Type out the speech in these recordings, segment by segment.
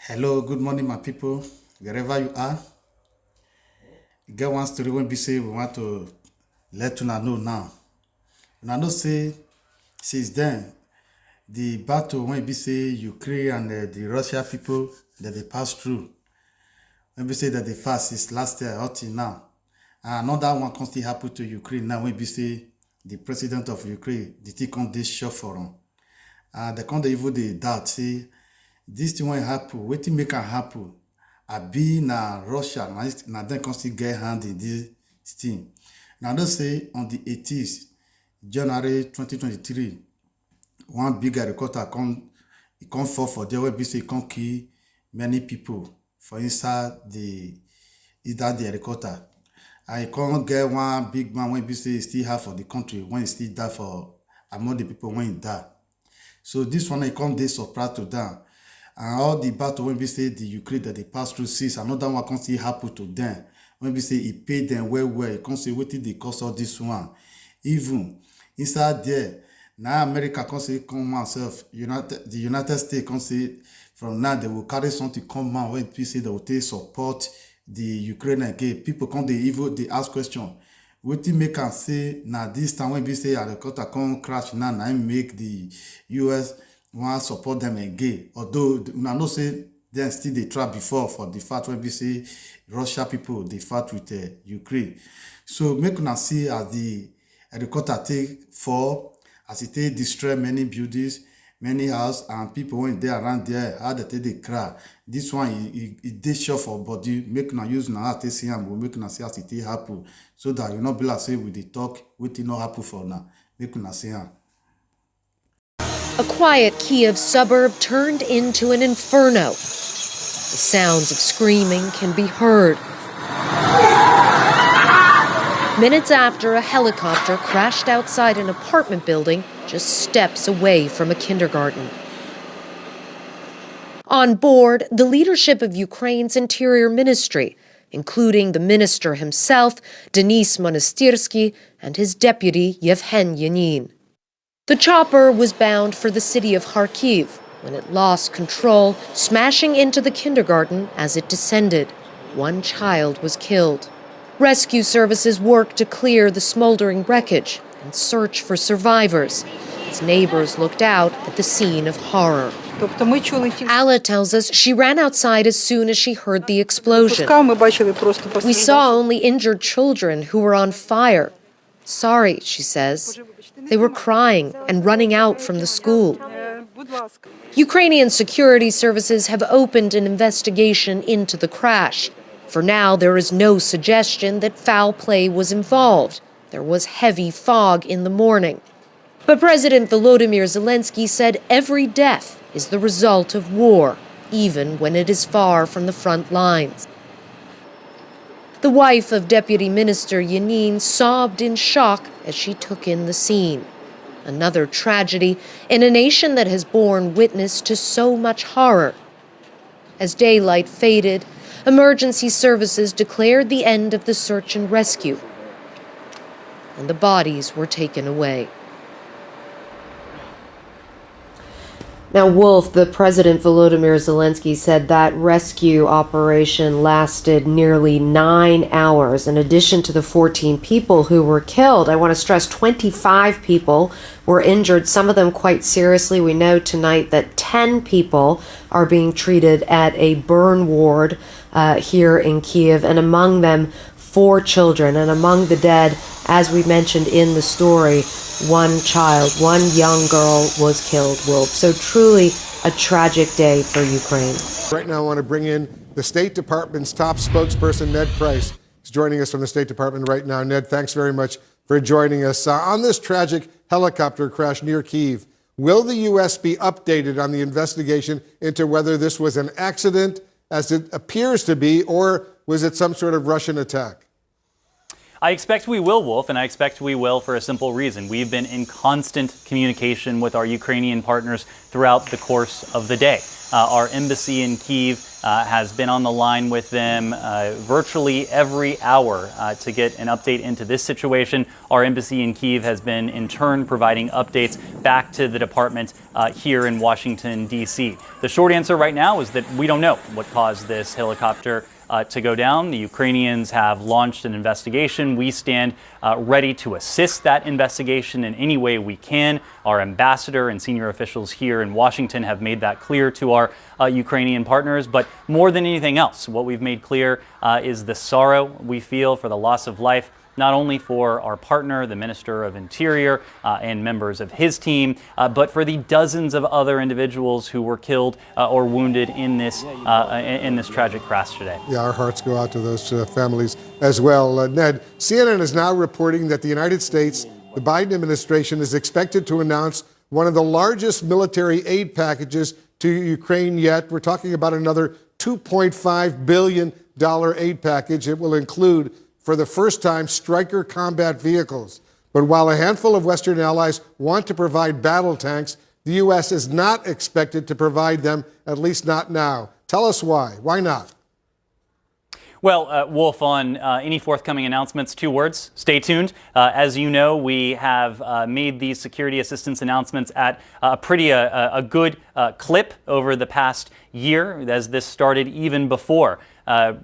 Hello, good morning, my people, wherever you are. Get one story when we say we want to let you know now. And I know say since then the battle when we say Ukraine and the Russia people that they pass through. When we say that they fast is last year up till now. And another one can still happen to Ukraine now when we say the president of Ukraine, the thing come this short for them. And they can't even the doubt say this thing won't happen. Wetin make am happen? Abi na Russia na dem come still get hand in this thing. Now I know say on the 18th January 2023, one big helicopter come fall for there where be say come kill many people for inside the helicopter. And e come get one big man when be say he still have for the country when he still die for among the people when he die. So this one, I come dey surprise to them. And all the battle when we say the Ukraine that they pass through since another one can still happen to them. When we say it paid them well, it can say what did they cost all this one. Even inside there, now America can say come myself, the United States can say from now they will carry something come out when we say they will take support the Ukraine again. People come they ask question. What do make am say now this time when we say helicopter come crash now make the US want support them again? Although I know say then still they try before for the fact when we say Russia people they fight with Ukraine. So make una see as the helicopter take fall, as it take destroy many buildings, many houses, and people when they around there how they take they cry. This one it dey sure for body. Make una use na how see am, but make una see as it take happen so that you not be like say we dey talk wetin no happen for now. Make una see am. A quiet Kiev suburb turned into an inferno. The sounds of screaming can be heard. Minutes after a helicopter crashed outside an apartment building just steps away from a kindergarten. On board, the leadership of Ukraine's interior ministry, including the minister himself, Denis Monastyrsky, and his deputy, Yevhen Yanin. The chopper was bound for the city of Kharkiv when it lost control, smashing into the kindergarten as it descended. One child was killed. Rescue services worked to clear the smoldering wreckage and search for survivors as neighbors looked out at the scene of horror. Alla tells us she ran outside as soon as she heard the explosion. We saw only injured children who were on fire. Sorry, she says. They were crying and running out from the school. Ukrainian security services have opened an investigation into the crash. For now, there is no suggestion that foul play was involved. There was heavy fog in the morning. But President Volodymyr Zelensky said every death is the result of war, even when it is far from the front lines. The wife of Deputy Minister Yanin sobbed in shock as she took in the scene. Another tragedy in a nation that has borne witness to so much horror. As daylight faded, emergency services declared the end of the search and rescue, and the bodies were taken away. Now, Wolf, the President Volodymyr Zelensky said that rescue operation lasted nearly 9 hours. In addition to the 14 people who were killed, I want to stress 25 people were injured, some of them quite seriously. We know tonight that 10 people are being treated at a burn ward here in Kiev, and among them 4 children. And among the dead, as we mentioned in the story, one child, one young girl was killed, Wolf. So truly a tragic day for Ukraine. Right now I want to bring in the State Department's top spokesperson, Ned Price. He's joining us from the State Department right now. Ned, thanks very much for joining us. On this tragic helicopter crash near Kyiv, will the U.S. be updated on the investigation into whether this was an accident, as it appears to be, or was it some sort of Russian attack? I expect we will, Wolf, and I expect we will for a simple reason. We've been in constant communication with our Ukrainian partners throughout the course of the day. Our embassy in Kyiv has been on the line with them virtually every hour to get an update into this situation. Our embassy in Kyiv has been in turn providing updates back to the department here in Washington, D.C. The short answer right now is that we don't know what caused this helicopter to go down. The Ukrainians have launched an investigation. We stand ready to assist that investigation in any way we can. Our ambassador and senior officials here in Washington have made that clear to our Ukrainian partners. But more than anything else, what we've made clear is the sorrow we feel for the loss of life, not only for our partner, the Minister of Interior, and members of his team, but for the dozens of other individuals who were killed or wounded in this tragic crash today. Yeah, our hearts go out to those families as well. Ned, CNN is now reporting that the United States, the Biden administration, is expected to announce one of the largest military aid packages to Ukraine yet. We're talking about another $2.5 billion aid package. It will include, for the first time, Stryker combat vehicles. But while a handful of Western allies want to provide battle tanks, the U.S. is not expected to provide them, at least not now. Tell us why. Why not? Well, Wolf, on any forthcoming announcements, 2 words: stay tuned. As you know, we have made these security assistance announcements at a good clip over the past year, as this started even before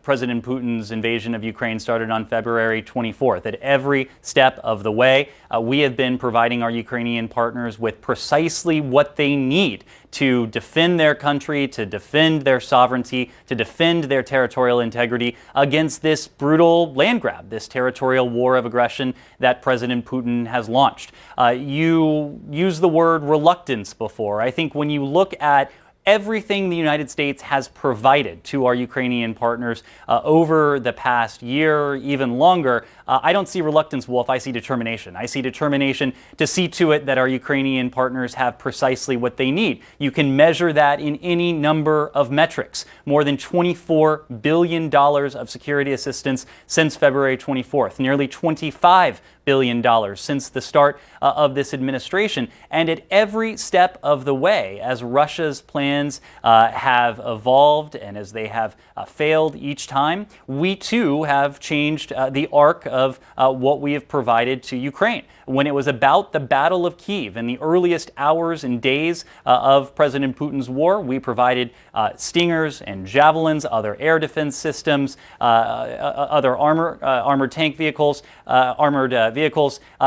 President Putin's invasion of Ukraine started on February 24th. At every step of the way, we have been providing our Ukrainian partners with precisely what they need to defend their country, to defend their sovereignty, to defend their territorial integrity against this brutal land grab, this territorial war of aggression that President Putin has launched. You used the word reluctance before. I think when you look at everything the United States has provided to our Ukrainian partners over the past year, even longer, I don't see reluctance, Wolf. I see determination. I see determination to see to it that our Ukrainian partners have precisely what they need. You can measure that in any number of metrics. More than $24 billion of security assistance since February 24th, nearly $25 billion since the start of this administration. And at every step of the way, as Russia's plans have evolved and as they have failed each time, we too have changed the arc of what we have provided to Ukraine. When it was about the Battle of Kyiv in the earliest hours and days of President Putin's war, we provided Stingers and Javelins, other air defense systems, other armored tank vehicles,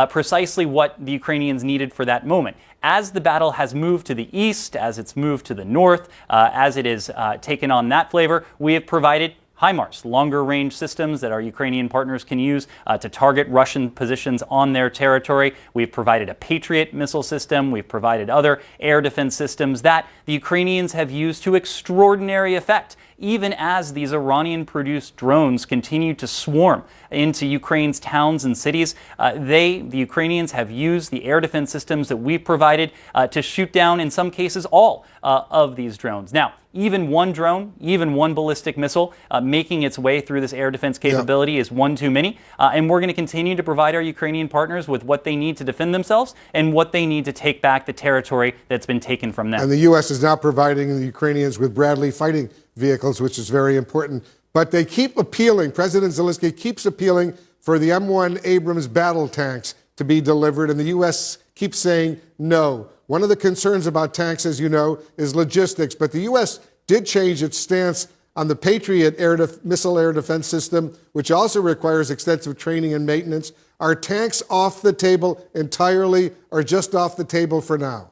precisely what the Ukrainians needed for that moment. As the battle has moved to the east, as it's moved to the north, as it has taken on that flavor, we have provided HIMARS, longer-range systems that our Ukrainian partners can use to target Russian positions on their territory. We've provided a Patriot missile system. We've provided other air defense systems that the Ukrainians have used to extraordinary effect, even as these Iranian-produced drones continue to swarm into Ukraine's towns and cities. The Ukrainians have used the air defense systems that we've provided to shoot down, in some cases, all of these drones. Now, even one drone, even one ballistic missile making its way through this air defense capability is one too many. And we're going to continue to provide our Ukrainian partners with what they need to defend themselves and what they need to take back the territory that's been taken from them. And the U.S. is now providing the Ukrainians with Bradley fighting vehicles, which is very important. But they keep appealing, President Zelensky keeps appealing for the M1 Abrams battle tanks to be delivered, and the U.S. keeps saying no. One of the concerns about tanks, as you know, is logistics, but the U.S. did change its stance on the Patriot missile air defense system, which also requires extensive training and maintenance. Are tanks off the table entirely or just off the table for now?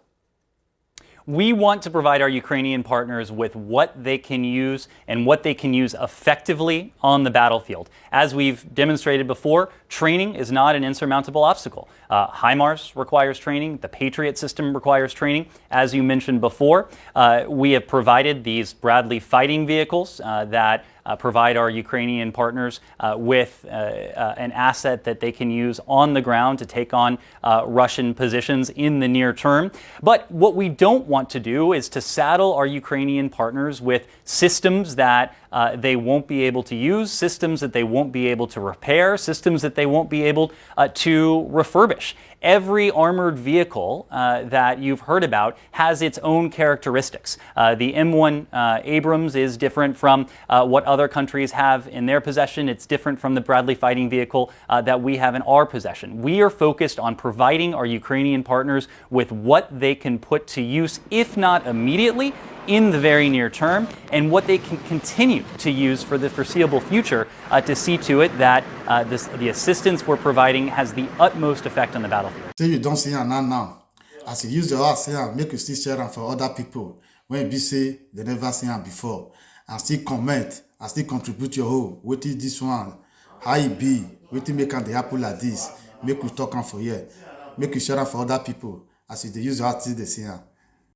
We want to provide our Ukrainian partners with what they can use and what they can use effectively on the battlefield. As we've demonstrated before, training is not an insurmountable obstacle. HIMARS requires training. The Patriot system requires training. As you mentioned before, we have provided these Bradley fighting vehicles that provide our Ukrainian partners with an asset that they can use on the ground to take on Russian positions in the near term. But what we don't want to do is to saddle our Ukrainian partners with systems that they won't be able to use, systems that they won't be able to repair, systems that they won't be able to refurbish. Every armored vehicle that you've heard about has its own characteristics. The M1 Abrams is different from what other countries have in their possession. It's different from the Bradley fighting vehicle that we have in our possession. We are focused on providing our Ukrainian partners with what they can put to use, if not immediately, in the very near term, and what they can continue to use for the foreseeable future to see to it that the assistance we're providing has the utmost effect on the battlefield. Say you don't see her now. As you use the word say her, make you still share them for other people. When you say they never seen her before. And still comment, and still contribute your whole. What is this one? How it be? What make the apple like this? Make you talk on for here. Make you share them for other people. As you use the word, they see her.